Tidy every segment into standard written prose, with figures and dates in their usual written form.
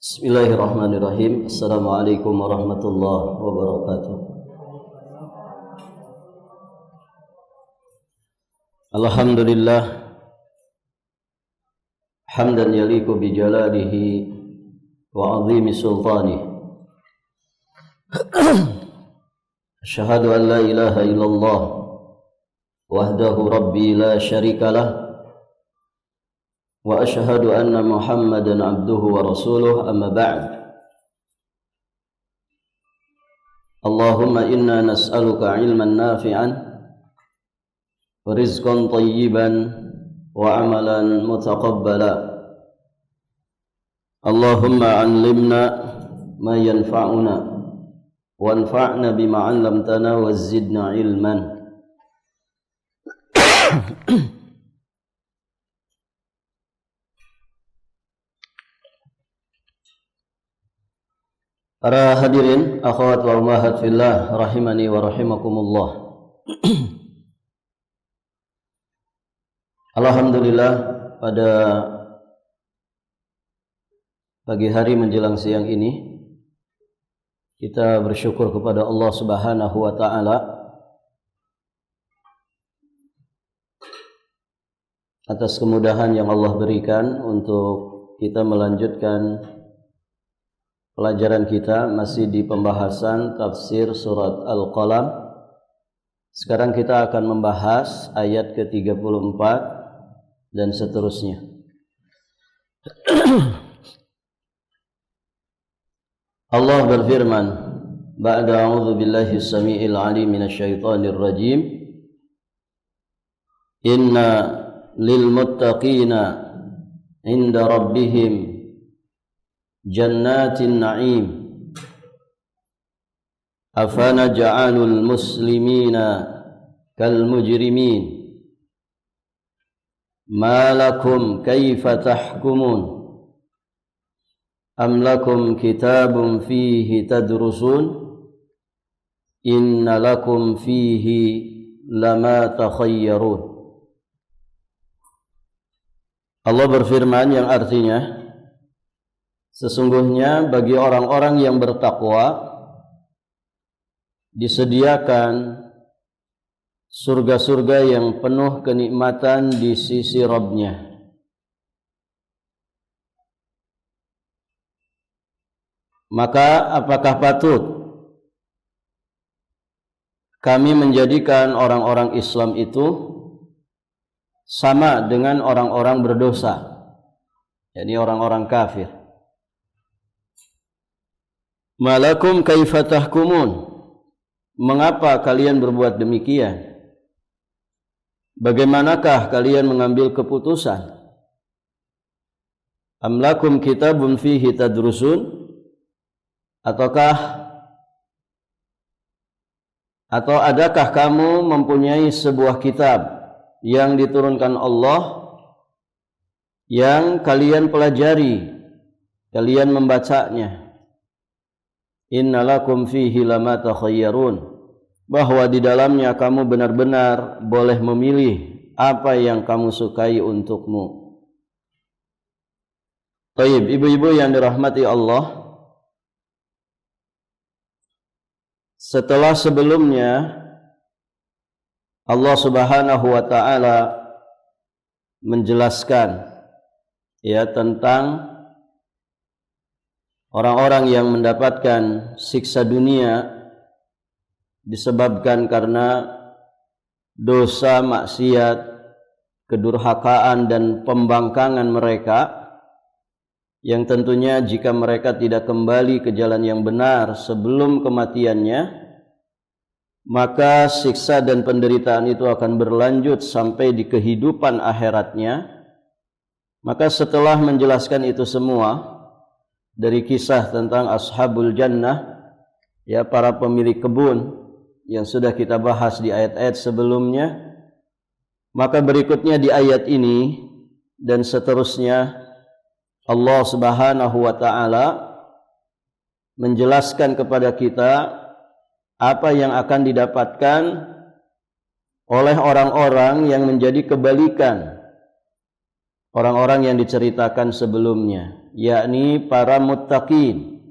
Bismillahirrahmanirrahim. Assalamualaikum warahmatullahi wabarakatuh. Alhamdulillah hamdan yaliqu bi jalalihi wa 'azimi sultanihi. Asyhadu an la ilaha illallah wahdahu rabbi la syarikalah wa asyhadu anna Muhammadan abduhu wa rasuluh, amma ba'd. Allahumma inna nas'aluka ilman nafi'an wa rizqan tayyiban wa amalan mutaqabbala. Allahumma 'allimna ma yanfa'una wanfa'na bima 'allamtana wa zidna ilman. Para hadirin, akhwat wa ummahat fillah, rahimani wa rahimakumullah. Alhamdulillah, pada pagi hari menjelang siang ini kita bersyukur kepada Allah Subhanahu wa taala atas kemudahan yang Allah berikan untuk kita melanjutkan pelajaran kita masih di pembahasan tafsir surat Al-Qalam. Sekarang kita akan membahas ayat ke-34 dan seterusnya. Allah berfirman, ba'da a'udzu billahi as-sami'il 'alim minasyaitonir rajim. Inna lil muttaqina 'inda rabbihim jannatin na'im afana ja'alul muslimina kal mujrimin ma lakum kaifa tahkumun am lakum kitabun fihi tadrusun inna lakum fihi lama takhayyarun. Allah berfirman yang artinya, sesungguhnya bagi orang-orang yang bertakwa disediakan surga-surga yang penuh kenikmatan di sisi Rabb-Nya. Maka apakah patut kami menjadikan orang-orang Islam itu sama dengan orang-orang berdosa, yakni orang-orang kafir? Malakum kaifa tahkumun, mengapa kalian berbuat demikian? Bagaimanakah kalian mengambil keputusan? Am lakum kitabun fihi tadrusun, atau adakah kamu mempunyai sebuah kitab yang diturunkan Allah yang kalian pelajari, kalian membacanya? Innalakum fihi lama takhayyarun, bahwa di dalamnya kamu benar-benar boleh memilih apa yang kamu sukai untukmu. Baik, ibu-ibu yang dirahmati Allah, setelah sebelumnya Allah Subhanahu wa taala menjelaskan tentang orang-orang yang mendapatkan siksa dunia disebabkan karena dosa, maksiat, kedurhakaan dan pembangkangan mereka, yang tentunya jika mereka tidak kembali ke jalan yang benar sebelum kematiannya, maka siksa dan penderitaan itu akan berlanjut sampai di kehidupan akhiratnya. Maka setelah menjelaskan itu semua dari kisah tentang ashabul jannah, para pemilik kebun yang sudah kita bahas di ayat-ayat sebelumnya, maka berikutnya di ayat ini dan seterusnya Allah Subhanahu wa taala menjelaskan kepada kita apa yang akan didapatkan oleh orang-orang yang menjadi kebalikan orang-orang yang diceritakan sebelumnya, yakni para muttaqin,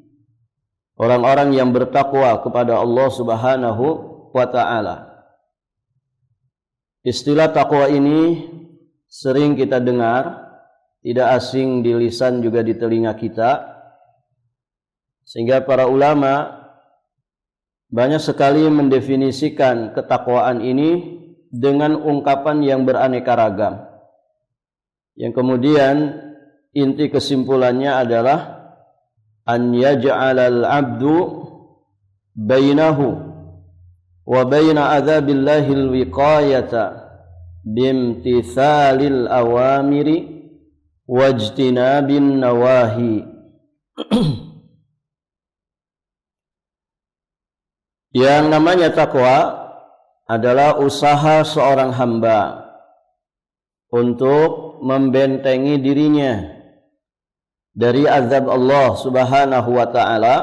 orang-orang yang bertakwa kepada Allah Subhanahu wa taala. Istilah takwa ini sering kita dengar, tidak asing di lisan juga di telinga kita, sehingga para ulama banyak sekali mendefinisikan ketakwaan ini dengan ungkapan yang beraneka ragam, yang kemudian inti kesimpulannya adalah an yaj'alal 'abdu bainahu wa baina adzabillahil wiqayata bimtithalil awamiri wajtinabin nawahi. Yang namanya takwa adalah usaha seorang hamba untuk membentengi dirinya dari azab Allah Subhanahu wa taala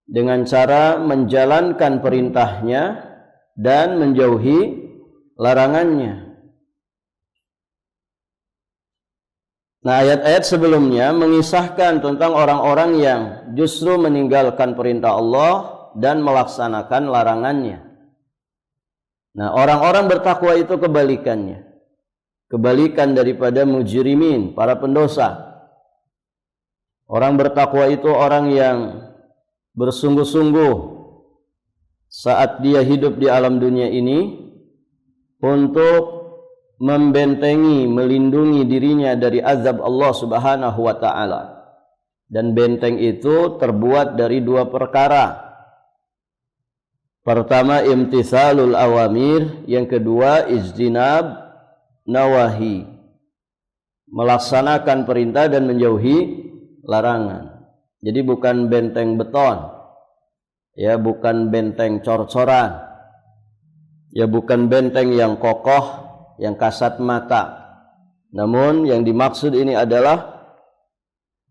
dengan cara menjalankan perintahnya dan menjauhi larangannya. Nah, ayat-ayat sebelumnya mengisahkan tentang orang-orang yang justru meninggalkan perintah Allah dan melaksanakan larangannya. Nah, orang-orang bertakwa itu kebalikannya. Kebalikan daripada mujrimin, para pendosa. Orang bertakwa itu orang yang bersungguh-sungguh saat dia hidup di alam dunia ini untuk membentengi, melindungi dirinya dari azab Allah Subhanahu wa taala. Dan benteng itu terbuat dari dua perkara. Pertama imtithalul awamir, yang kedua ijtinab nawahi, melaksanakan perintah dan menjauhi larangan. Jadi bukan benteng beton, ya, bukan benteng cor-coran, ya, bukan benteng yang kokoh, yang kasat mata. Namun yang dimaksud ini adalah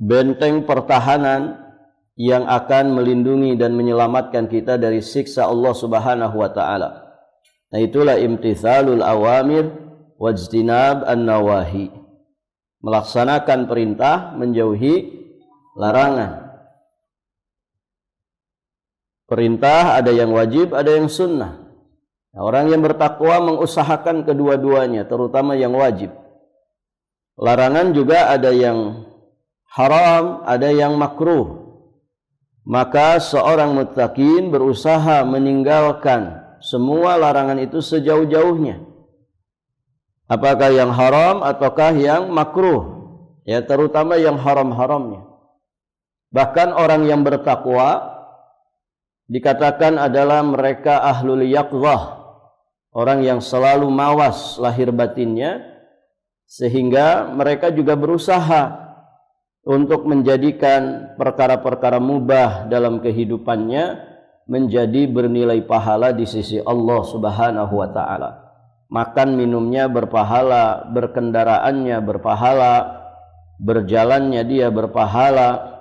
benteng pertahanan yang akan melindungi dan menyelamatkan kita dari siksa Allah Subhanahu wa taala. Nah, itulah imtithalul awamir wajtinab an-nawahi. Melaksanakan perintah, menjauhi larangan. Perintah ada yang wajib, ada yang sunnah. Nah, orang yang bertakwa mengusahakan kedua-duanya, terutama yang wajib. Larangan juga ada yang haram, ada yang makruh. Maka seorang muttaqin berusaha meninggalkan semua larangan itu sejauh-jauhnya. Apakah yang haram ataukah yang makruh, ya, terutama yang haram-haramnya. Bahkan orang yang bertakwa dikatakan adalah mereka ahlul yaqzah, orang yang selalu mawas lahir batinnya, sehingga mereka juga berusaha untuk menjadikan perkara-perkara mubah dalam kehidupannya menjadi bernilai pahala di sisi Allah Subhanahu wa taala. Makan minumnya berpahala, berkendaraannya berpahala, berjalannya dia berpahala.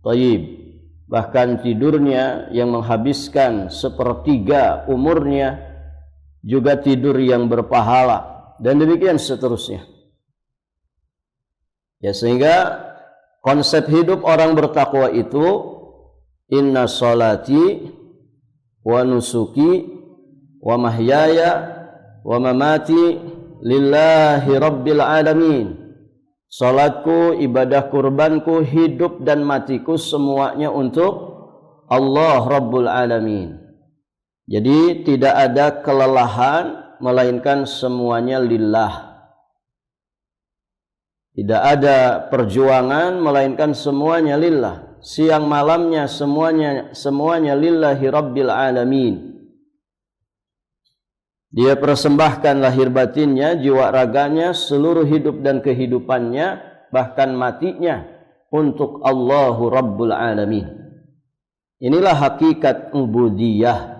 Thayyib. Bahkan tidurnya yang menghabiskan sepertiga umurnya juga tidur yang berpahala, dan demikian seterusnya. Ya, sehingga konsep hidup orang bertakwa itu inna sholati wa nusuki wa mahyaya wa mamati lillahi rabbil alamin. Salatku, ibadah kurbanku, hidup dan matiku semuanya untuk Allah Rabbul Alamin. Jadi tidak ada kelelahan melainkan semuanya lillah. Tidak ada perjuangan melainkan semuanya lillah. Siang malamnya semuanya lillahi rabbil alamin. Dia persembahkan lahir batinnya, jiwa raganya, seluruh hidup dan kehidupannya, bahkan matinya untuk Allahu Rabbul Alamin. Inilah hakikat ubudiyah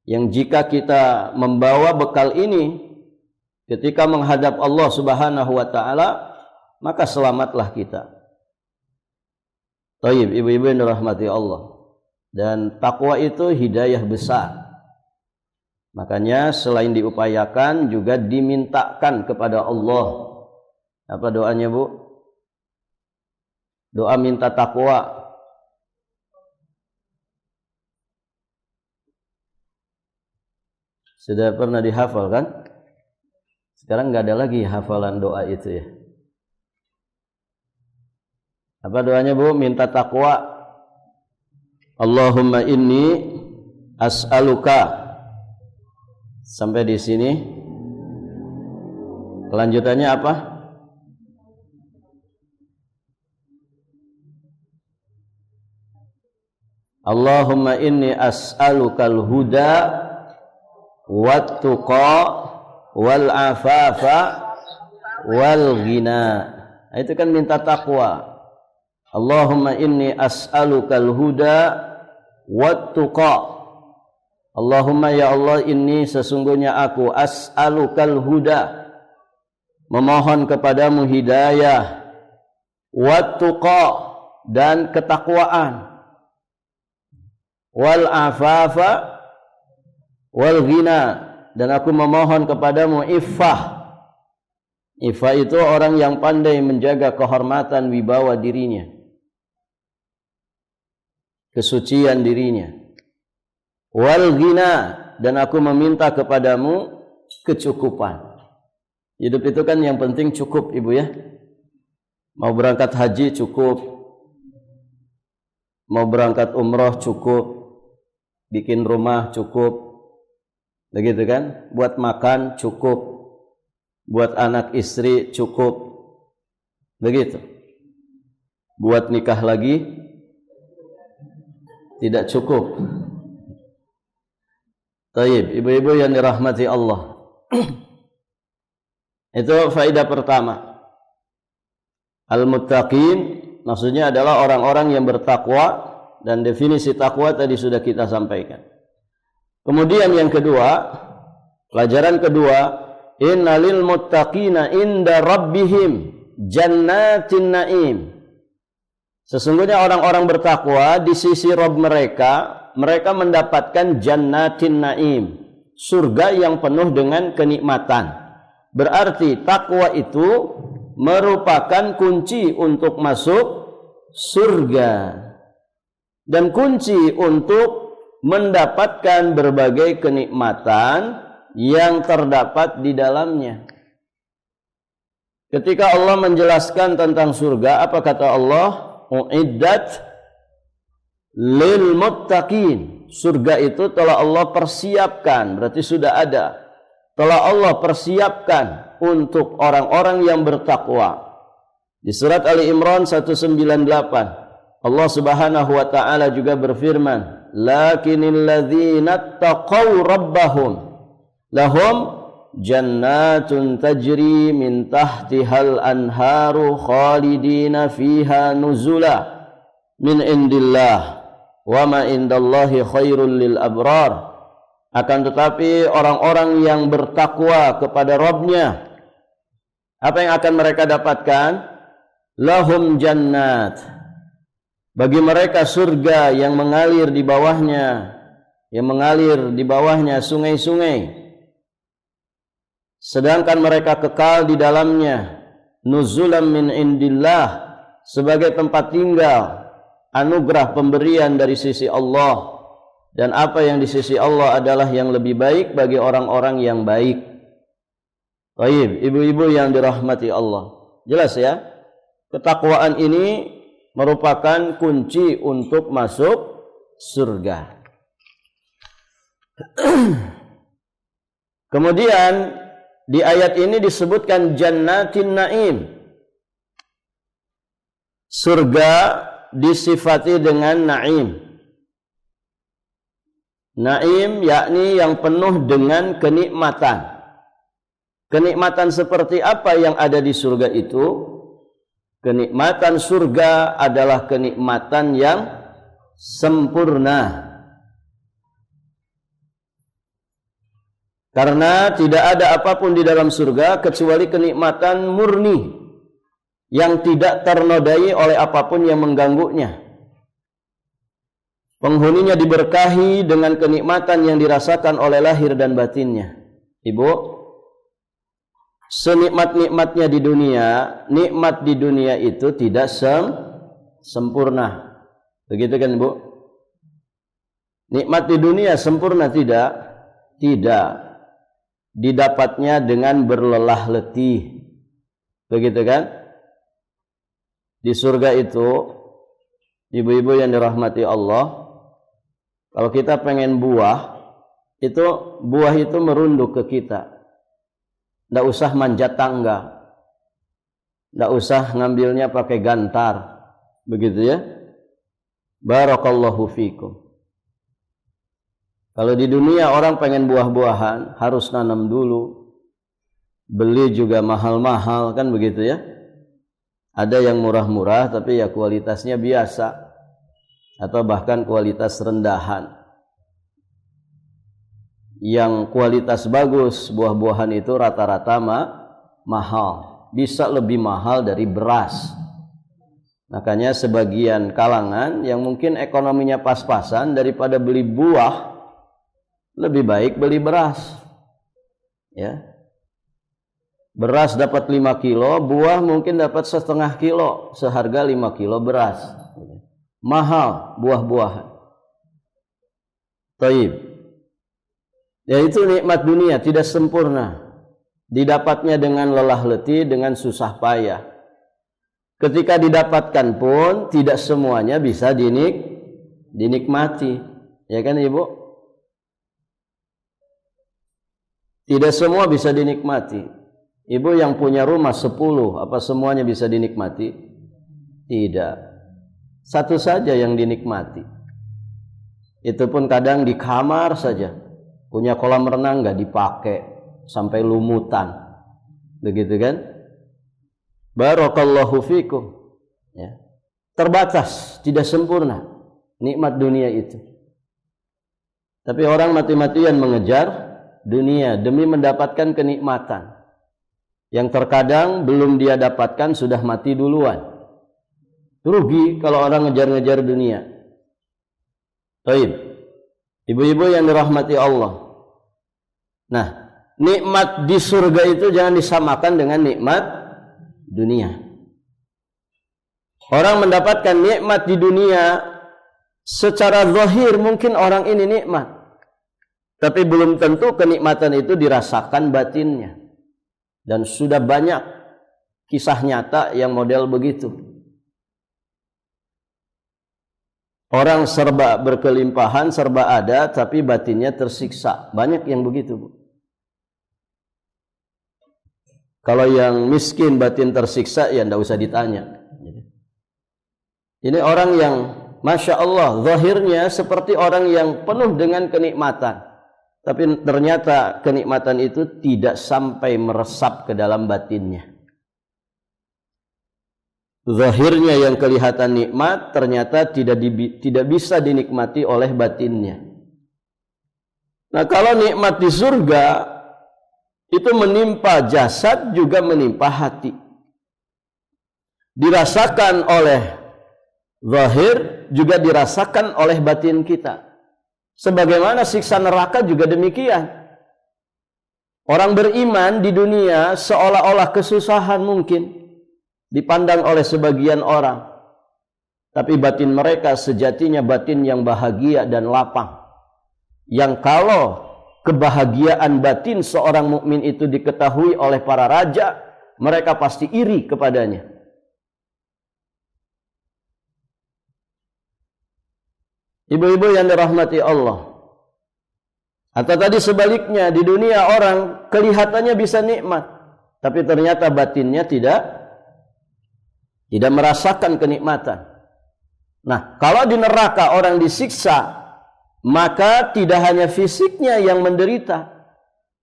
yang jika kita membawa bekal ini ketika menghadap Allah Subhanahu wa taala, maka selamatlah kita. Thayyib, ibu-ibu yang dirahmati Allah. Dan takwa itu hidayah besar. Makanya selain diupayakan juga dimintakan kepada Allah Apa doanya, Bu? Doa minta takwa. Sudah pernah dihafal kan? Sekarang nggak ada lagi hafalan doa itu ya. Apa doanya, Bu? Minta takwa. Allahumma inni as'aluka. Sampai di sini. Kelanjutannya apa? Allahumma inni as'alukal huda wat-tuqa wal afafa wal ghina. Itu kan minta takwa. Allahumma inni as'alukal huda wat-tuqa. Allahumma ya Allah, inni sesungguhnya aku as'alukal huda, memohon kepadamu hidayah, wat-tuqa, dan ketakwaan, wal afafa wal ghina, dan aku memohon kepadamu iffah. Iffah itu orang yang pandai menjaga kehormatan wibawa dirinya, kesucian dirinya. Wal ghina, dan aku meminta kepadamu kecukupan. Hidup itu kan yang penting cukup, Ibu ya. Mau berangkat haji cukup, mau berangkat umroh cukup, bikin rumah cukup, begitu kan? Buat makan cukup, buat anak istri cukup, begitu. Buat nikah lagi tidak cukup. Taib, ibu-ibu yang dirahmati Allah. Itu faedah pertama. Al-muttaqin maksudnya adalah orang-orang yang bertakwa, dan definisi takwa tadi sudah kita sampaikan. Kemudian yang kedua, pelajaran kedua, innalil muttaqina inda rabbihim jannatin na'im. Sesungguhnya orang-orang bertakwa di sisi Rabb mereka, mereka mendapatkan jannatin na'im, surga yang penuh dengan kenikmatan. Berarti takwa itu merupakan kunci untuk masuk surga dan kunci untuk mendapatkan berbagai kenikmatan yang terdapat di dalamnya. Ketika Allah menjelaskan tentang surga, apa kata Allah? Uiddat lil muttaqin. Surga itu telah Allah persiapkan, berarti sudah ada. Telah Allah persiapkan untuk orang-orang yang bertakwa. Di surat Ali Imran 198, Allah Subhanahu wa taala juga berfirman, "Lakinil ladzina taqaw rabbahum lahum jannatun tajri min tahtihal anharu khalidina fiha nuzula min indillah wa ma indallahi khairul lil abrar." Akan tetapi orang-orang yang bertakwa kepada Rabb-Nya, apa yang akan mereka dapatkan? Lahum jannat, bagi mereka surga yang mengalir di bawahnya, sungai-sungai, sedangkan mereka kekal di dalamnya. Nuzulam min indillah, sebagai tempat tinggal, anugerah pemberian dari sisi Allah. Dan apa yang di sisi Allah adalah yang lebih baik bagi orang-orang yang baik. Baik, ibu-ibu yang dirahmati Allah. Jelas ya? Ketakwaan ini merupakan kunci untuk masuk surga. Kemudian di ayat ini disebutkan jannatin na'im. Surga disifati dengan na'im. Naim yakni yang penuh dengan kenikmatan. Kenikmatan seperti apa yang ada di surga itu? Kenikmatan surga adalah kenikmatan yang sempurna. Karena tidak ada apapun di dalam surga kecuali kenikmatan murni yang tidak ternodai oleh apapun yang mengganggunya. Penghuninya diberkahi dengan kenikmatan yang dirasakan oleh lahir dan batinnya. Ibu, senikmat-nikmatnya di dunia, nikmat di dunia itu tidak sempurna. Begitu kan, Bu? Nikmat di dunia sempurna tidak? Tidak. Didapatnya dengan berlelah letih. Begitu kan? Di surga itu, ibu-ibu yang dirahmati Allah, kalau kita pengen buah itu merunduk ke kita. Tidak usah manjat tangga. Tidak usah ngambilnya pakai gantar. Begitu ya. Barakallahu fikum. Kalau di dunia orang pengen buah-buahan, harus nanam dulu. Beli juga mahal-mahal, kan begitu ya. Ada yang murah-murah tapi ya kualitasnya biasa. Atau bahkan kualitas rendahan. Yang kualitas bagus, buah-buahan itu rata-rata mahal. Bisa lebih mahal dari beras. Makanya sebagian kalangan yang mungkin ekonominya pas-pasan, daripada beli buah, lebih baik beli beras. Ya. Beras dapat 5 kilo, buah mungkin dapat 1,5 kilo, seharga 5 kilo beras. Mahal buah-buahan. Taib. Ya, itu nikmat dunia, tidak sempurna. Didapatnya dengan lelah letih, dengan susah payah. Ketika didapatkan pun tidak semuanya bisa dinikmati. Ya kan, Ibu? Tidak semua bisa dinikmati. Ibu yang punya rumah 10, apa semuanya bisa dinikmati? Tidak. Satu saja yang dinikmati. Itu pun kadang di kamar saja. Punya kolam renang nggak dipakai sampai lumutan. Begitu kan? Barakallahu fikum. Ya. Terbatas, tidak sempurna nikmat dunia itu. Tapi orang mati-matian mengejar dunia demi mendapatkan kenikmatan yang terkadang belum dia dapatkan sudah mati duluan. Rugi kalau orang ngejar-ngejar dunia. Baik. Ibu-ibu yang dirahmati Allah. Nah, nikmat di surga itu jangan disamakan dengan nikmat dunia. Orang mendapatkan nikmat di dunia secara zahir mungkin orang ini nikmat. Tapi belum tentu kenikmatan itu dirasakan batinnya. Dan sudah banyak kisah nyata yang model begitu. Orang serba berkelimpahan, serba ada, tapi batinnya tersiksa. Banyak yang begitu, Bu. Kalau yang miskin batin tersiksa, ya tidak usah ditanya. Ini orang yang Masya Allah, zahirnya seperti orang yang penuh dengan kenikmatan. Tapi ternyata kenikmatan itu tidak sampai meresap ke dalam batinnya. Zahirnya yang kelihatan nikmat ternyata tidak bisa dinikmati oleh batinnya. Nah, kalau nikmat di surga itu menimpa jasad juga menimpa hati. Dirasakan oleh zahir juga dirasakan oleh batin kita. Sebagaimana siksa neraka juga demikian. Orang beriman di dunia seolah-olah kesusahan mungkin dipandang oleh sebagian orang. Tapi batin mereka sejatinya batin yang bahagia dan lapang. Yang kalau kebahagiaan batin seorang mukmin itu diketahui oleh para raja, mereka pasti iri kepadanya. Ibu-ibu yang dirahmati Allah. Atau tadi sebaliknya, di dunia orang kelihatannya bisa nikmat, tapi ternyata batinnya tidak merasakan kenikmatan. Nah, kalau di neraka orang disiksa, maka tidak hanya fisiknya yang menderita,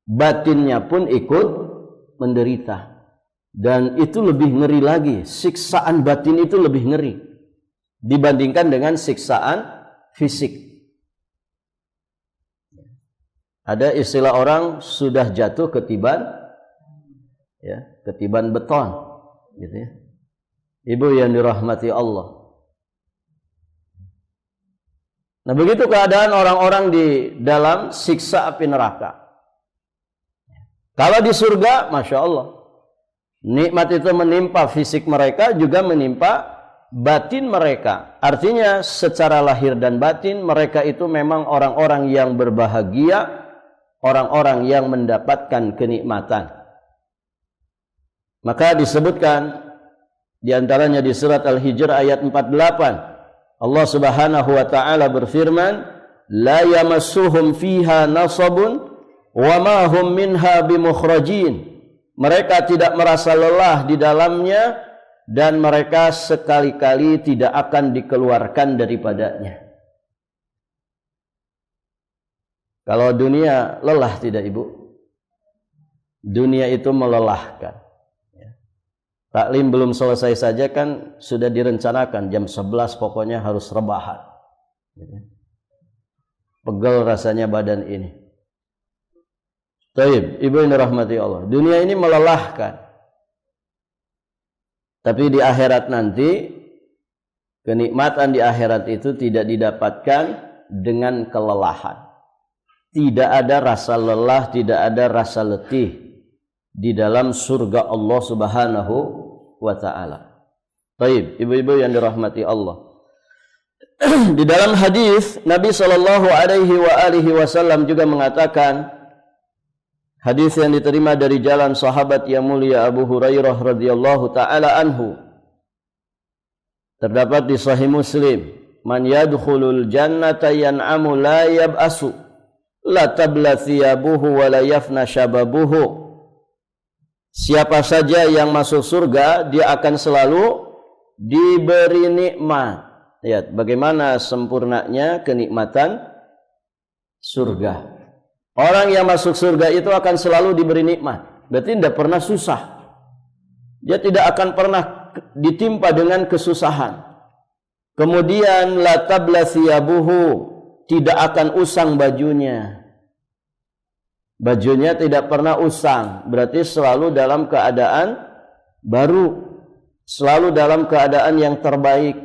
batinnya pun ikut menderita. Dan itu lebih ngeri lagi, siksaan batin itu lebih ngeri dibandingkan dengan siksaan fisik. Ada istilah orang sudah jatuh ketiban beton, gitu ya. Ibu yang dirahmati Allah. Nah, begitu keadaan orang-orang di dalam siksa api neraka. Kalau di surga, Masya Allah, Nikmat itu menimpa fisik mereka, juga menimpa batin mereka. Artinya secara lahir dan batin mereka itu memang orang-orang yang berbahagia, orang-orang yang mendapatkan kenikmatan. Maka disebutkan di antaranya di surat Al-Hijr ayat 48, Allah Subhanahu wa taala berfirman, la yamassuhum fiha nasabun wa ma hum minha bimukhrajin. Mereka tidak merasa lelah di dalamnya dan mereka sekali-kali tidak akan dikeluarkan daripadanya. Kalau dunia lelah tidak Ibu? Dunia itu melelahkan. Taklim belum selesai saja kan sudah direncanakan jam 11 pokoknya harus rebahan. Pegel rasanya badan ini. Taib, Ibu yang dirahmati Allah. Dunia ini melelahkan. Tapi di akhirat nanti, kenikmatan di akhirat itu tidak didapatkan dengan kelelahan. Tidak ada rasa lelah, tidak ada rasa letih di dalam surga Allah Subhanahu wa taala. Baik, ibu-ibu yang dirahmati Allah. Di dalam hadis Nabi sallallahu alaihi wasallam juga mengatakan, hadis yang diterima dari jalan sahabat yang mulia Abu Hurairah radhiyallahu taala anhu, terdapat di Sahih Muslim, man yadkhulul jannata yan'amu la yab'asu la tabla thiyabuhu wa la yafna shababuhu. Siapa saja yang masuk surga dia akan selalu diberi nikmat. Lihat bagaimana sempurnanya kenikmatan surga. Orang yang masuk surga itu akan selalu diberi nikmat. Berarti tidak pernah susah. Dia tidak akan pernah ditimpa dengan kesusahan. Kemudian la tabla thiyabuhu, tidak akan usang bajunya. Bajunya tidak pernah usang, berarti selalu dalam keadaan baru, selalu dalam keadaan yang terbaik.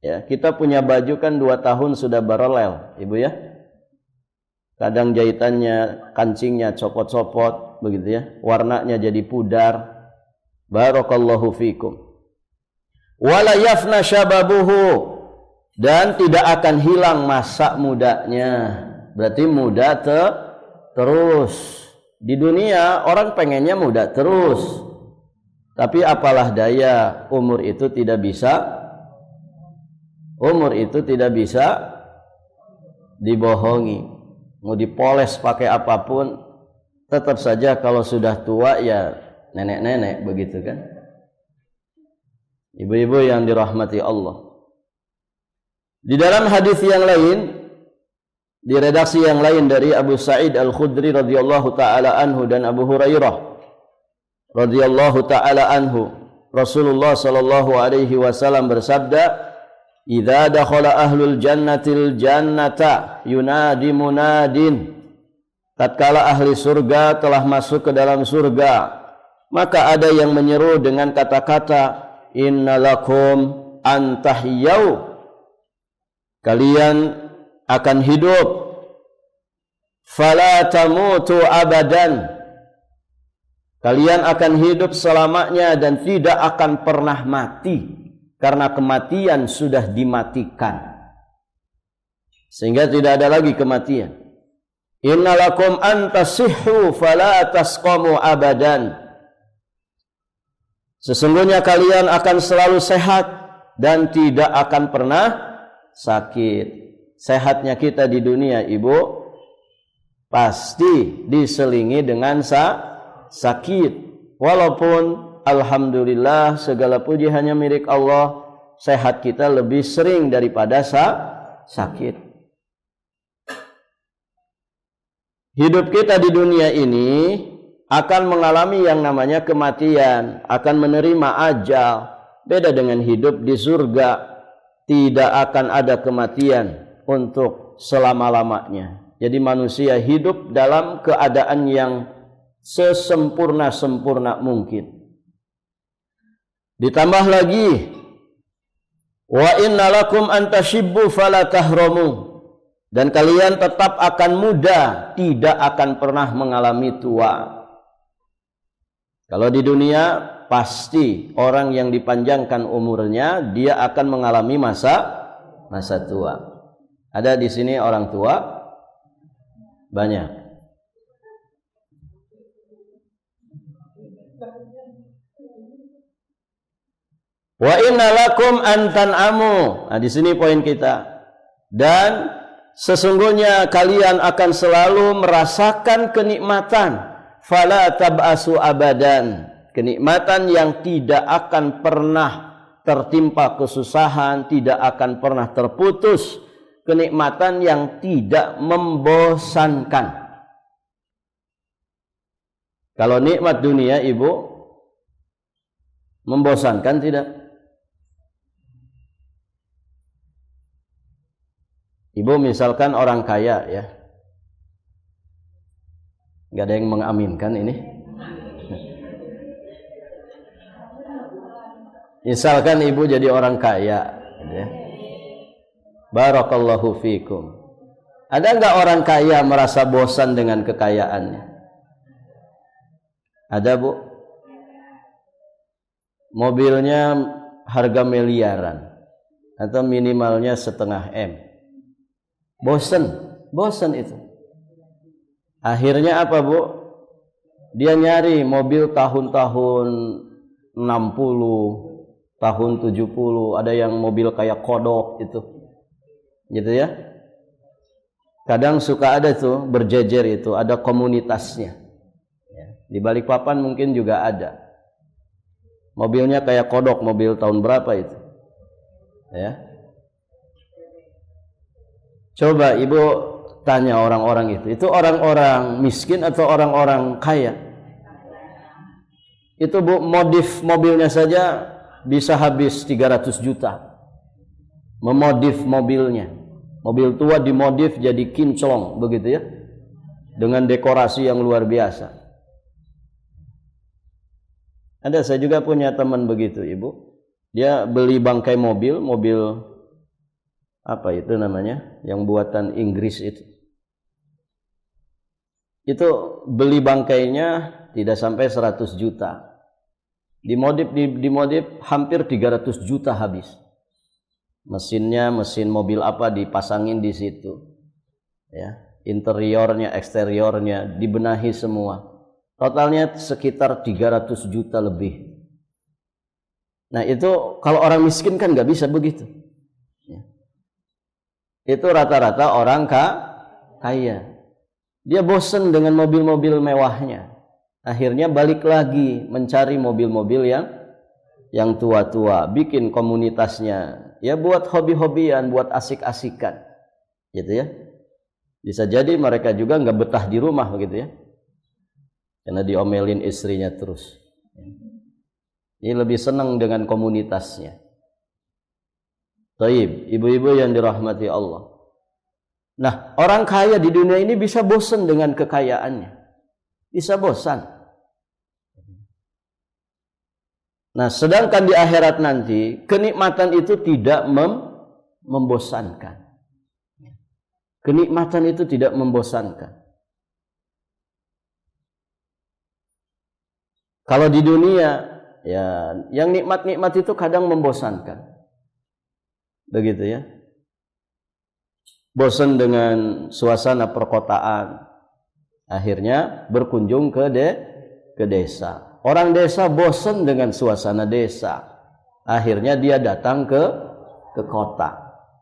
Ya, kita punya baju kan 2 tahun sudah barelel, Ibu ya. Kadang jahitannya, kancingnya copot-copot, begitu ya. Warnanya jadi pudar. Barakallahu fikum. Wala yafna syababuhu, dan tidak akan hilang masa mudanya. Berarti muda terus. Di dunia orang pengennya muda terus. Tapi apalah daya, umur itu tidak bisa dibohongi. Mau dipoles pakai apapun, tetap saja kalau sudah tua ya nenek-nenek, begitu kan. Ibu-ibu yang dirahmati Allah. Di dalam hadis yang lain, di redaksi yang lain dari Abu Sa'id Al-Khudri radhiyallahu taala anhu dan Abu Hurairah radhiyallahu taala anhu, Rasulullah sallallahu alaihi wasallam bersabda, "Idza dakhala ahlul jannatil jannata yunadi munadin." Tatkala ahli surga telah masuk ke dalam surga, maka ada yang menyeru dengan kata-kata, "Innalakum antahyau." Kalian akan hidup. Fala tamutu abadan. Kalian akan hidup selamanya dan tidak akan pernah mati, karena kematian sudah dimatikan, sehingga tidak ada lagi kematian. Innalakum antasihhu fala tasqamu abadan. Sesungguhnya kalian akan selalu sehat dan tidak akan pernah sakit. Sehatnya kita di dunia, Ibu, pasti diselingi dengan sakit. Walaupun alhamdulillah segala puji hanya milik Allah, sehat kita lebih sering daripada sakit. Hidup kita di dunia ini akan mengalami yang namanya kematian, akan menerima ajal. Beda dengan hidup di surga, tidak akan ada kematian untuk selama-lamanya. Jadi manusia hidup dalam keadaan yang sesempurna-sempurna mungkin. Ditambah lagi, wa innalakum antashibbu fala tahramu, dan kalian tetap akan muda, tidak akan pernah mengalami tua. Kalau di dunia pasti orang yang dipanjangkan umurnya dia akan mengalami masa tua. Ada di sini orang tua banyak. Wa inna lakum an tan'amu. Nah, di sini poin kita. Dan sesungguhnya kalian akan selalu merasakan kenikmatan. Fala tab'asu abadan. Kenikmatan yang tidak akan pernah tertimpa kesusahan, tidak akan pernah terputus. Kenikmatan yang tidak membosankan. Kalau nikmat dunia, Ibu, membosankan tidak? Ibu misalkan orang kaya ya. Gak ada yang mengaminkan ini. Misalkan ibu jadi orang kaya ya. Barakallahu fikum. Ada enggak orang kaya merasa bosan dengan kekayaannya? Ada, Bu? Mobilnya harga miliaran atau minimalnya 0,5 M. Bosan itu. Akhirnya apa, Bu? Dia nyari mobil tahun-tahun 60, tahun 70, ada yang mobil kayak kodok itu. Gitu ya. Kadang suka ada tuh berjejer itu, ada komunitasnya. Ya. Di Balikpapan mungkin juga ada. Mobilnya kayak kodok, mobil tahun berapa itu? Ya. Coba Ibu tanya orang-orang itu orang-orang miskin atau orang-orang kaya? Itu, Bu, modif mobilnya saja bisa habis 300 juta. Memodif mobilnya. Mobil tua dimodif jadi kinclong, begitu ya. Dengan dekorasi yang luar biasa. Ada, saya juga punya teman begitu, Ibu. Dia beli bangkai mobil apa itu namanya? Yang buatan Inggris itu. Itu beli bangkainya tidak sampai 100 juta. Dimodif hampir 300 juta habis. Mesinnya, mesin mobil apa dipasangin di situ. Ya, interiornya, eksteriornya dibenahi semua. Totalnya sekitar 300 juta lebih. Nah, itu kalau orang miskin kan nggak bisa begitu. Ya. Itu rata-rata orang kaya. Dia bosan dengan mobil-mobil mewahnya. Akhirnya balik lagi mencari mobil-mobil yang tua-tua, bikin komunitasnya. Ya buat hobi-hobian, buat asik-asikan. Gitu ya. Bisa jadi mereka juga nggak betah di rumah begitu ya. Karena diomelin istrinya terus. Ini lebih senang dengan komunitasnya. Taib, ibu-ibu yang dirahmati Allah. Nah, orang kaya di dunia ini bisa bosan dengan kekayaannya. Bisa bosan. Nah, sedangkan di akhirat nanti, kenikmatan itu tidak membosankan. Kenikmatan itu tidak membosankan. Kalau di dunia, ya, yang nikmat-nikmat itu kadang membosankan. Begitu ya. Bosan dengan suasana perkotaan. Akhirnya berkunjung ke desa. Orang desa bosan dengan suasana desa. Akhirnya dia datang ke kota.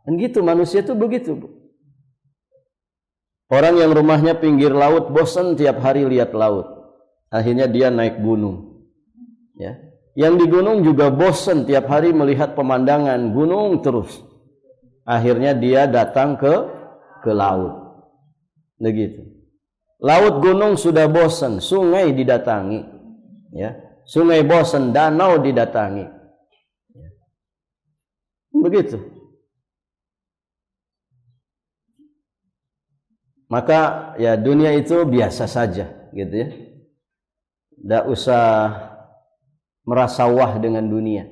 Dan gitu manusia itu begitu, Bu. Orang yang rumahnya pinggir laut bosan tiap hari lihat laut. Akhirnya dia naik gunung. Ya. Yang di gunung juga bosan tiap hari melihat pemandangan gunung terus. Akhirnya dia datang ke laut. Begitu. Laut gunung sudah bosan, sungai didatangi. Ya. Sungai bosan, danau didatangi. Ya. Begitu. Maka ya dunia itu biasa saja, gitu ya. Tidak usah merasa wah dengan dunia.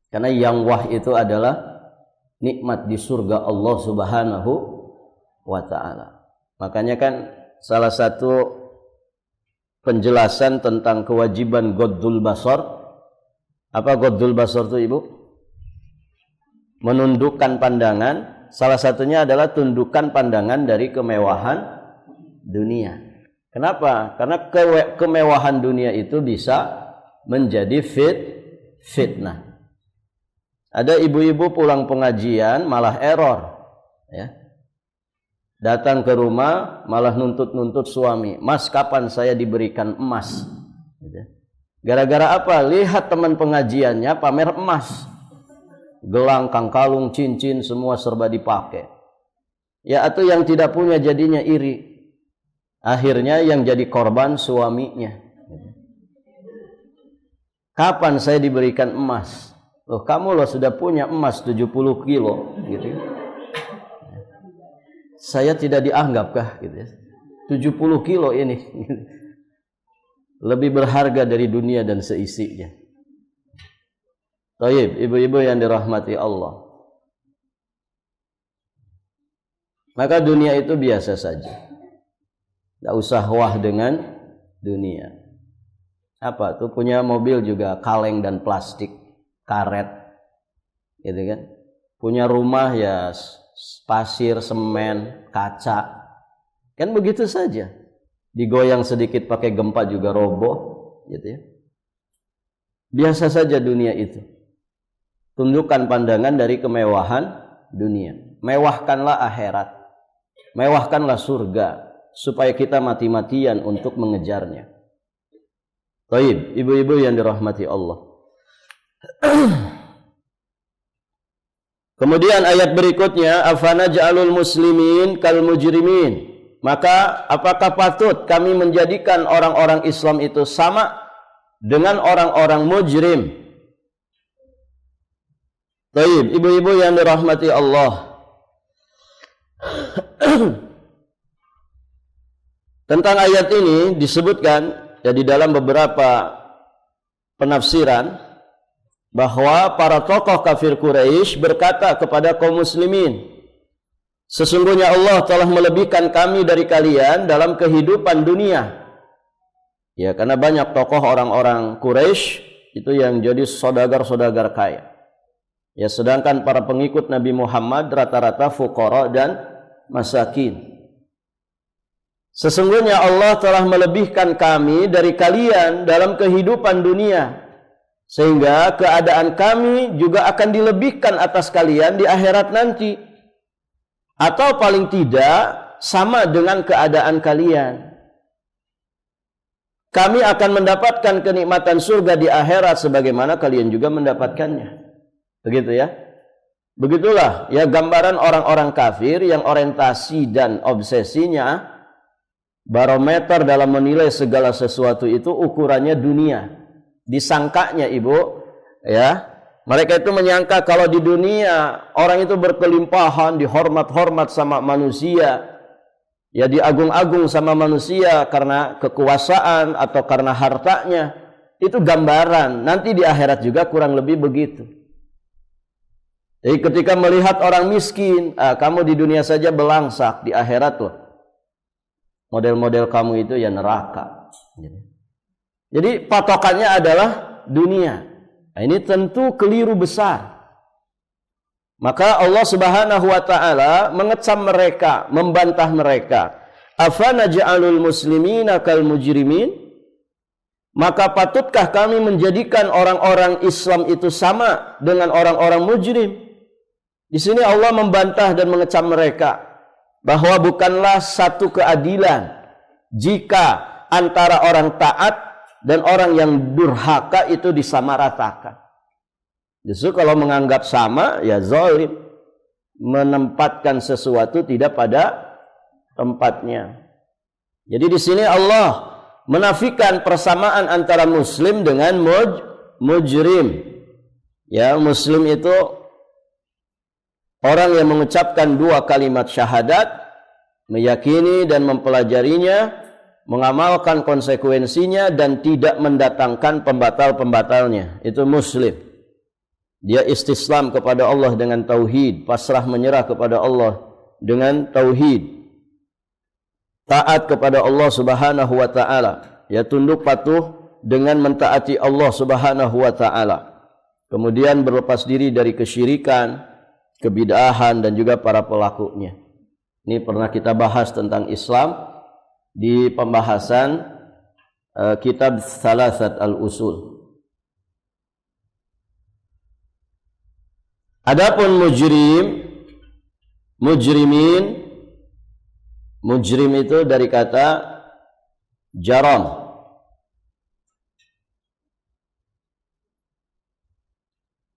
Karena yang wah itu adalah nikmat di surga Allah Subhanahu wa ta'ala. Makanya kan salah satu penjelasan tentang kewajiban ghaddul basar. Apa ghaddul basar itu, Ibu? Menundukkan pandangan. Salah satunya adalah tundukkan pandangan dari kemewahan dunia. Kenapa? Karena kemewahan dunia itu bisa menjadi fitnah. Ada ibu-ibu pulang pengajian malah error, ya. Datang ke rumah malah nuntut suami, "Mas, kapan saya diberikan emas?" Gara-gara apa? Lihat teman pengajiannya pamer emas, gelang, kangkalung, cincin, semua serba dipakai. Ya, atau yang tidak punya jadinya iri. Akhirnya yang jadi korban suaminya. Kapan saya diberikan emas? Loh, kamu loh sudah punya emas 70 kilo gitu. Saya tidak dianggapkah gitu ya? 70 kilo ini lebih berharga dari dunia dan seisinya. Taib, ibu-ibu yang dirahmati Allah. Maka dunia itu biasa saja. Tidak usah wah dengan dunia. Apa tuh, punya mobil juga kaleng dan plastik, karet, gitu kan? Punya rumah ya pasir, semen, kaca, kan begitu saja. Digoyang sedikit pakai gempa juga roboh, gitu ya. Biasa saja dunia itu. Tundukkan pandangan dari kemewahan dunia. Mewahkanlah akhirat, mewahkanlah surga, supaya kita mati-matian untuk mengejarnya. Baik, ibu-ibu yang dirahmati Allah. Kemudian ayat berikutnya, afana ja'alul muslimin kal mujrimin. Maka apakah patut kami menjadikan orang-orang Islam itu sama dengan orang-orang mujrim? Baik, ibu-ibu yang dirahmati Allah. Tentang ayat ini disebutkan ya di dalam beberapa penafsiran bahwa para tokoh kafir Quraisy berkata kepada kaum muslimin, sesungguhnya Allah telah melebihkan kami dari kalian dalam kehidupan dunia. Ya, karena banyak tokoh orang-orang Quraisy itu yang jadi saudagar-saudagar kaya. Ya, sedangkan para pengikut Nabi Muhammad rata-rata fuqara dan masakin. Sesungguhnya Allah telah melebihkan kami dari kalian dalam kehidupan dunia, sehingga keadaan kami juga akan dilebihkan atas kalian di akhirat nanti, atau paling tidak sama dengan keadaan kalian. Kami akan mendapatkan kenikmatan surga di akhirat sebagaimana kalian juga mendapatkannya. Begitu ya. Begitulah ya gambaran orang-orang kafir yang orientasi dan obsesinya, barometer dalam menilai segala sesuatu itu ukurannya dunia. Disangkanya, Ibu, ya, mereka itu menyangka kalau di dunia orang itu berkelimpahan, dihormat-hormat sama manusia, ya diagung-agung sama manusia karena kekuasaan atau karena hartanya. Itu gambaran, nanti di akhirat juga kurang lebih begitu. Jadi ketika melihat orang miskin, kamu di dunia saja belangsak, di akhirat loh model-model kamu itu ya neraka. Jadi patokannya adalah dunia. Nah, ini tentu keliru besar. Maka Allah Subhanahu wa taala mengecam mereka, membantah mereka. Afana ja'alul muslimina kal mujrimin? Maka patutkah kami menjadikan orang-orang Islam itu sama dengan orang-orang mujrim? Di sini Allah membantah dan mengecam mereka bahwa bukanlah satu keadilan jika antara orang taat dan orang yang durhaka itu disamaratakan. Justru kalau menganggap sama, ya zalim, menempatkan sesuatu tidak pada tempatnya. Jadi di sini Allah menafikan persamaan antara muslim dengan mujrim. Ya, muslim itu orang yang mengucapkan dua kalimat syahadat, meyakini dan mempelajarinya, mengamalkan konsekuensinya dan tidak mendatangkan pembatal-pembatalnya. Itu muslim. Dia istislam kepada Allah dengan tauhid, pasrah menyerah kepada Allah dengan tauhid, taat kepada Allah Subhanahu wa taala. ya tunduk patuh dengan mentaati Allah Subhanahu wa taala. Kemudian berlepas diri dari kesyirikan, kebid'ahan dan juga para pelakunya. Ini pernah kita bahas tentang Islam di pembahasan kitab Salasat al-Usul. Adapun mujrim itu dari kata jaram.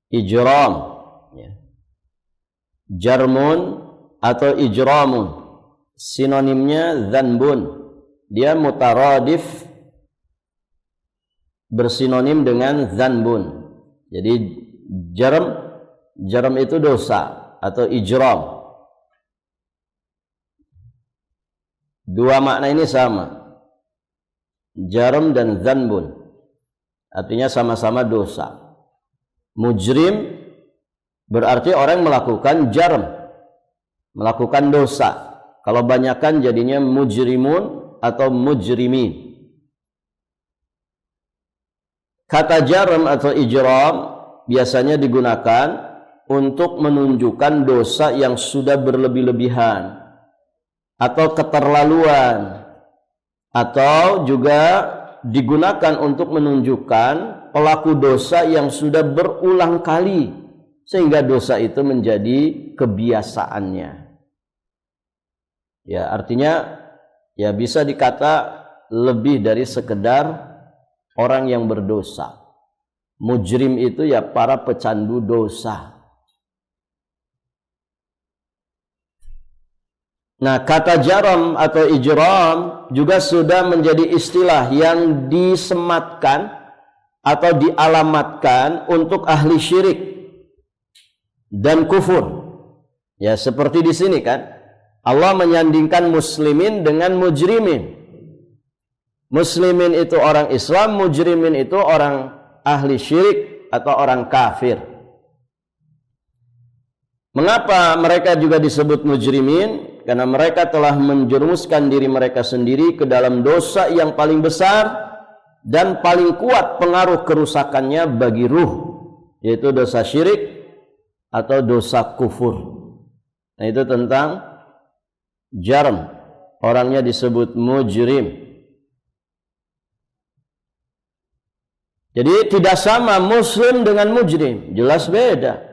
Ijram, jarmun atau ijramun, sinonimnya dzanbun. Dia mutaradif, bersinonim dengan dzanbun. Jadi jaram itu dosa atau ijram. Dua makna ini sama, jaram dan dzanbun, artinya sama-sama dosa. Mujrim berarti orang melakukan jaram, melakukan dosa. Kalau banyakan jadinya mujrimun atau mujrimin. Kata jaram atau ijram biasanya digunakan untuk menunjukkan dosa yang sudah berlebih-lebihan atau keterlaluan, atau juga digunakan untuk menunjukkan pelaku dosa yang sudah berulang kali sehingga dosa itu menjadi kebiasaannya. Ya, artinya ya bisa dikata lebih dari sekedar orang yang berdosa. Mujrim itu ya para pecandu dosa. Nah, kata jaram atau ijram juga sudah menjadi istilah yang disematkan atau dialamatkan untuk ahli syirik dan kufur. Ya, seperti di sini kan, Allah menyandingkan muslimin dengan mujrimin. Muslimin itu orang Islam, mujrimin itu orang ahli syirik atau orang kafir. Mengapa mereka juga disebut mujrimin? Karena mereka telah menjerumuskan diri mereka sendiri ke dalam dosa yang paling besar dan paling kuat pengaruh kerusakannya bagi ruh, yaitu dosa syirik atau dosa kufur. Nah, itu tentang jaram, orangnya disebut mujrim. Jadi tidak sama muslim dengan mujrim, jelas beda.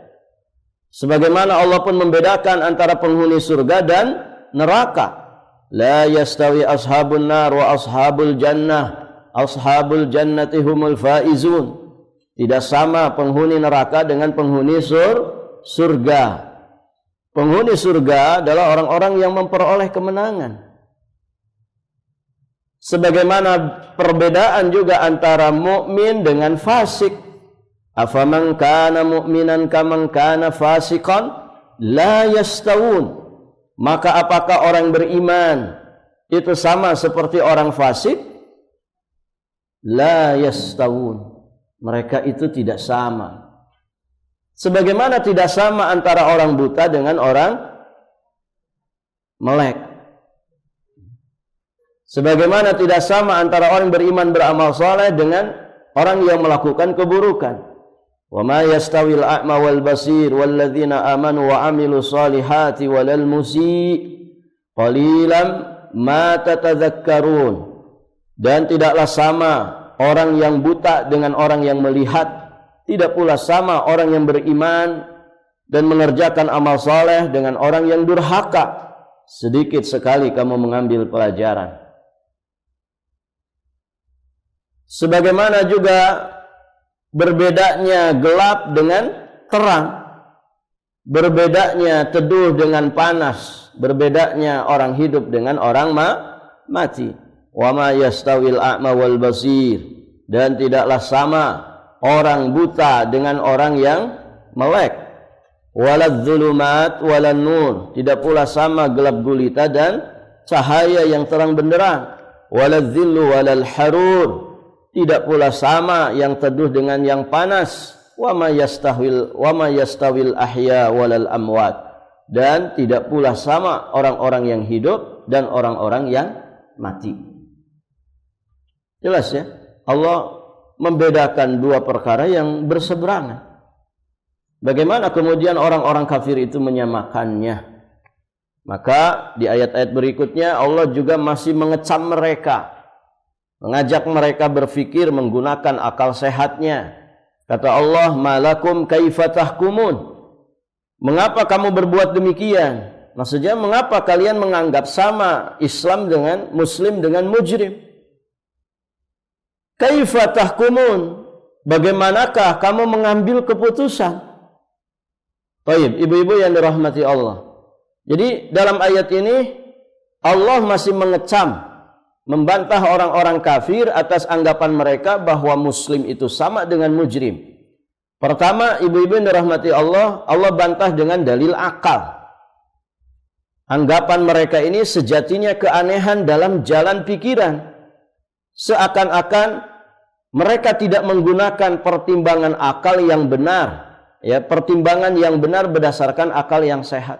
Sebagaimana Allah pun membedakan antara penghuni surga dan neraka. La yastawi ashabun nar wa ashabul jannah. Ashabul jannati humul faizun. Tidak sama penghuni neraka dengan penghuni surga. Penghuni surga adalah orang-orang yang memperoleh kemenangan. Sebagaimana perbedaan juga antara mukmin dengan fasik. Afaman kana mu'minan kaman kana fasiqan la yastawun. Maka apakah orang beriman itu sama seperti orang fasik? La yastawun. Mereka itu tidak sama. Sebagaimana tidak sama antara orang buta dengan orang melek. Sebagaimana tidak sama antara orang beriman beramal saleh dengan orang yang melakukan keburukan. Wa ma yastawil a'ma wal basir walladzina amanu wa amilu salihati walal musii qalilan ma tatadzakkarun. Dan tidaklah sama orang yang buta dengan orang yang melihat, tidak pula sama orang yang beriman dan mengerjakan amal saleh dengan orang yang durhaka. Sedikit sekali kamu mengambil pelajaran. Sebagaimana juga berbedanya gelap dengan terang, berbedanya teduh dengan panas, berbedanya orang hidup dengan orang mati. Wa ma yastawil a'ma wal basir. Dan tidaklah sama orang buta dengan orang yang melek. Walad zulumat walan nur. Tidak pula sama gelap gulita dan cahaya yang terang benderang. Walad zillu walal harur. Tidak pula sama yang teduh dengan yang panas. Wa ma yastawil ahya walal amwat. Dan tidak pula sama orang-orang yang hidup dan orang-orang yang mati. Jelas ya, Allah membedakan dua perkara yang berseberangan. Bagaimana kemudian orang-orang kafir itu menyamakannya? Maka di ayat-ayat berikutnya Allah juga masih mengecam mereka, mengajak mereka berfikir menggunakan akal sehatnya. Kata Allah, malakum kaifa tahkumun? Mengapa kamu berbuat demikian? Maksudnya mengapa kalian menganggap sama Islam dengan Muslim dengan mujrim? Kaifa tahkumun? Bagaimanakah kamu mengambil keputusan? Baik, ibu-ibu yang dirahmati Allah. Jadi dalam ayat ini Allah masih mengecam, membantah orang-orang kafir atas anggapan mereka bahwa Muslim itu sama dengan mujrim. Pertama, ibu-ibu yang dirahmati Allah, Allah bantah dengan dalil akal. Anggapan mereka ini sejatinya keanehan dalam jalan pikiran. Seakan-akan mereka tidak menggunakan pertimbangan akal yang benar, ya, pertimbangan yang benar berdasarkan akal yang sehat.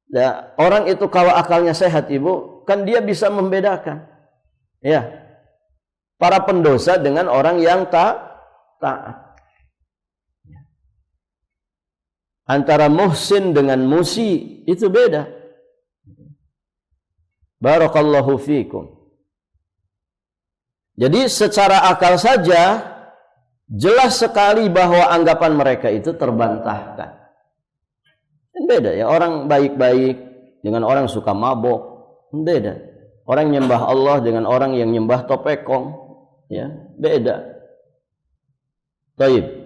Ya, orang itu kalau akalnya sehat, ibu, kan dia bisa membedakan, ya, para pendosa dengan orang yang taat. Antara muhsin dengan musi itu beda. Barakallahu fikum. Jadi secara akal saja jelas sekali bahwa anggapan mereka itu terbantahkan. Dan beda ya, orang baik-baik dengan orang suka mabok, beda. Orang nyembah Allah dengan orang yang nyembah topekong, ya, beda. Baik.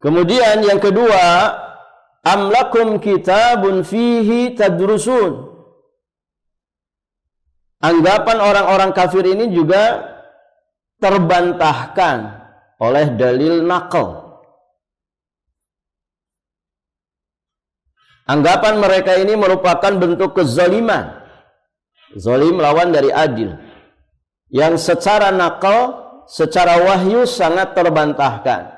Kemudian yang kedua, amlakum kitabun fihi tadrusun. Anggapan orang-orang kafir ini juga terbantahkan oleh dalil naql. Anggapan mereka ini merupakan bentuk kezaliman. Zalim lawan dari adil. Yang secara naql, secara wahyu sangat terbantahkan.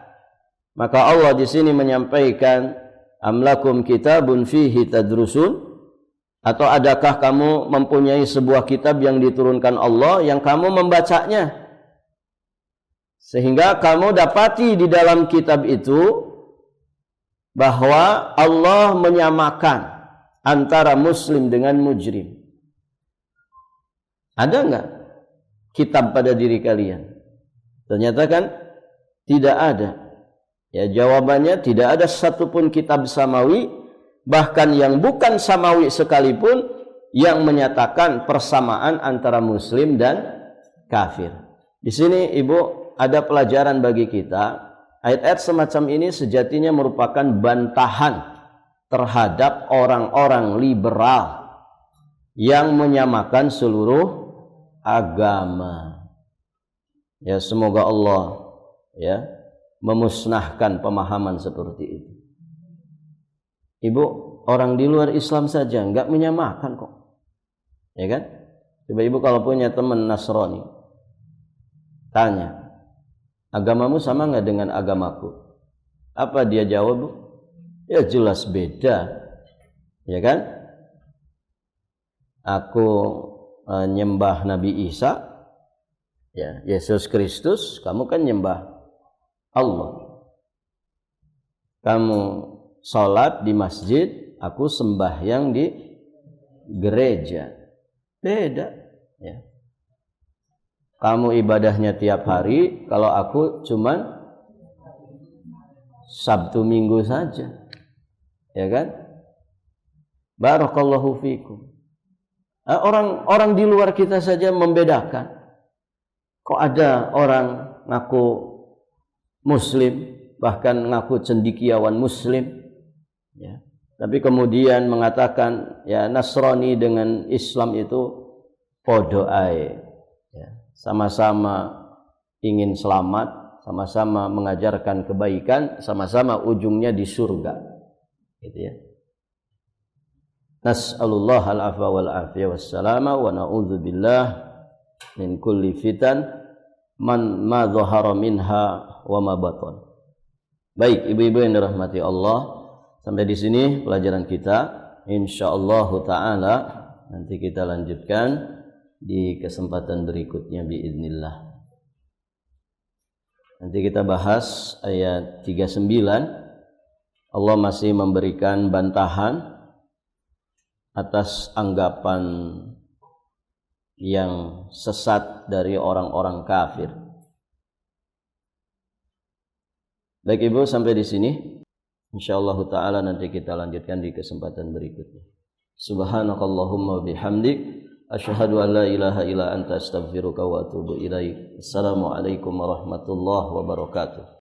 Maka Allah di sini menyampaikan, amlakum kitabun fihi tadrusun. Atau adakah kamu mempunyai sebuah kitab yang diturunkan Allah yang kamu membacanya? Sehingga kamu dapati di dalam kitab itu bahwa Allah menyamakan antara muslim dengan mujrim. Ada enggak kitab pada diri kalian? Ternyata kan tidak ada. Ya, jawabannya tidak ada satupun kitab samawi, bahkan yang bukan samawi sekalipun, yang menyatakan persamaan antara muslim dan kafir. Di sini ibu ada pelajaran bagi kita. Ayat-ayat semacam ini sejatinya merupakan bantahan terhadap orang-orang liberal yang menyamakan seluruh agama. Ya, semoga Allah ya memusnahkan pemahaman seperti itu. Ibu, orang di luar Islam saja enggak menyamakan kok. Ya kan? Coba ibu kalau punya teman Nasrani, tanya, agamamu sama enggak dengan agamaku? Apa dia jawab, Bu? Ya jelas beda. Ya kan? Aku nyembah Nabi Isa, ya, Yesus Kristus, kamu kan nyembah Allah. Kamu sholat di masjid, aku sembahyang di gereja. Beda, ya. Kamu ibadahnya tiap hari, kalau aku cuman Sabtu Minggu saja. Ya kan? Barakallahu fikum. Orang di luar kita saja membedakan. Kok ada orang ngaku muslim, bahkan ngaku cendekiawan muslim, ya, tapi kemudian mengatakan ya Nasrani dengan Islam itu podo ae, ya, sama-sama ingin selamat, sama-sama mengajarkan kebaikan, sama-sama ujungnya di surga, gitu ya. Nas'alullah al-afwa wal afiyah wassalama wa na'udzubillah min kulli fitan man ma dhahara minha wa ma batan. Baik, ibu-ibu yang dirahmati Allah, sampai di sini pelajaran kita. Insyaallah taala nanti kita lanjutkan di kesempatan berikutnya biiznillah. Nanti kita bahas ayat 39. Allah masih memberikan bantahan atas anggapan yang sesat dari orang-orang kafir. Baik Ibu, sampai di sini. Insyaallah taala nanti kita lanjutkan di kesempatan berikutnya. Subhanakallahumma bihamdik asyhadu an la ilaha illa anta astaghfiruka wa atubu ilaik. Assalamualaikum warahmatullahi wabarakatuh.